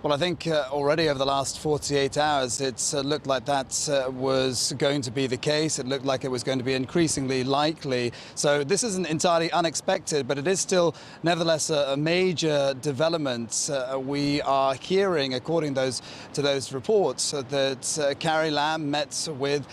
Well, I think already over the last 48 hours, it's looked like that was going to be the case. It looked like it was going to be increasingly likely. So this isn't entirely unexpected, but it is still nevertheless a major development. We are hearing, according to those reports, that Carrie Lam met with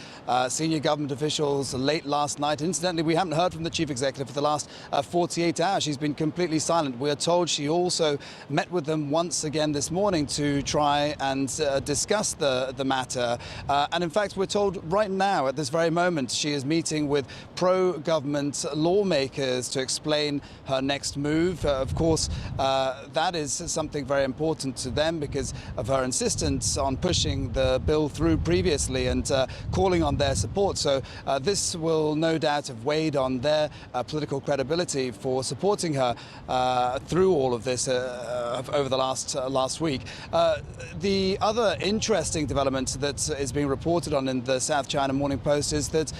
senior government officials late last night. Incidentally, we haven't heard from the chief executive for the last 48 hours. She's been completely silent. We are told she also met with them once again this morning to try and discuss the matter. And in fact, we're told right now, at this very moment, she is meeting with pro-government lawmakers to explain her next move. Of course, that is something very important to them because of her insistence on pushing the bill through previously and calling on their support. So this will no doubt have weighed on their political credibility for supporting her through all of this over the last week. The other interesting development that is being reported on in the South China Morning Post is that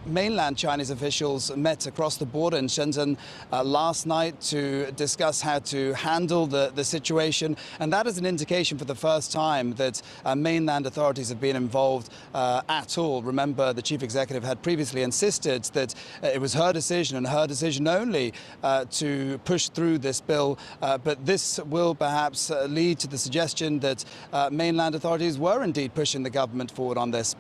mainland Chinese officials met across the border in Shenzhen last night to discuss how to handle the situation. And that is an indication for the first time that mainland authorities have been involved at all. Remember, the chief executive had previously insisted that it was her decision and her decision only to push through this bill. But this will perhaps lead to the suggestion that mainland authorities were indeed pushing the government forward on this.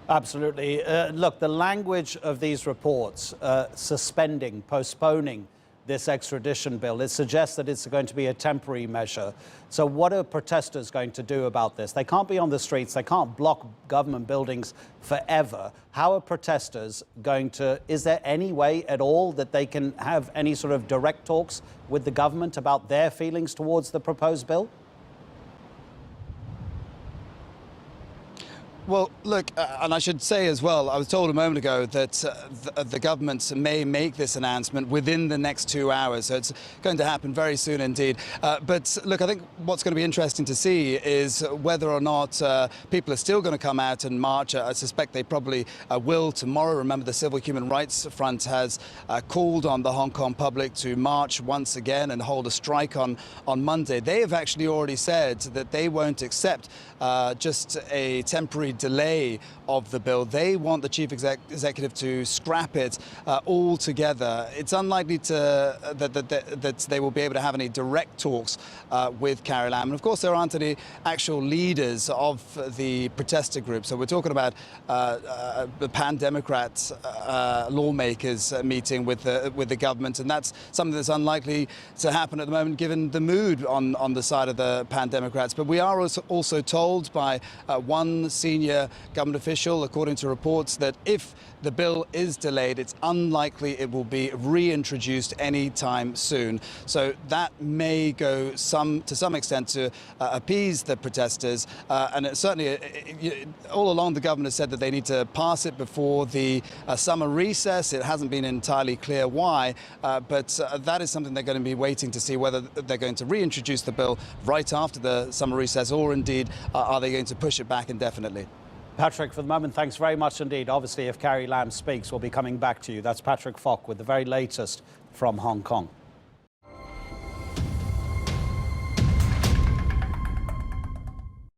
Absolutely. Look, the language of these reports, suspending, postponing this extradition bill, it suggests that it's going to be a temporary measure. So what are protesters going to do about this? They can't be on the streets. They can't block government buildings forever. How are protesters going to, is there any way at all that they can have any sort of direct talks with the government about their feelings towards the proposed bill? Well, look, and I should say as well, I was told a moment ago that the government may make this announcement within the next 2 hours. So it's going to happen very soon indeed. But look, I think what's going to be interesting to see is whether or not people are still going to come out and march. I suspect they probably will tomorrow. Remember, the Civil Human Rights Front has called on the Hong Kong public to march once again and hold a strike on Monday. They have actually already said that they won't accept just a temporary delay of the bill. They want the chief executive to scrap it altogether. It's unlikely that they will be able to have any direct talks with Carrie Lam. And of course, there aren't any actual leaders of the protester group. So we're talking about the pan-Democrat lawmakers meeting with the government, and that's something that's unlikely to happen at the moment, given the mood on the side of the pan-Democrats. But we are also told by one senior government official, according to reports, that if the bill is delayed, it's unlikely it will be reintroduced anytime soon. So that may go to some extent to appease the protesters. And it certainly, all along, the government has said that they need to pass it before the summer recess. It hasn't been entirely clear why, but that is something they're going to be waiting to see, whether they're going to reintroduce the bill right after the summer recess, or indeed are they going to push it back indefinitely. Patrick, for the moment, thanks very much indeed. Obviously, if Carrie Lam speaks, we'll be coming back to you. That's Patrick Falk with the very latest from Hong Kong.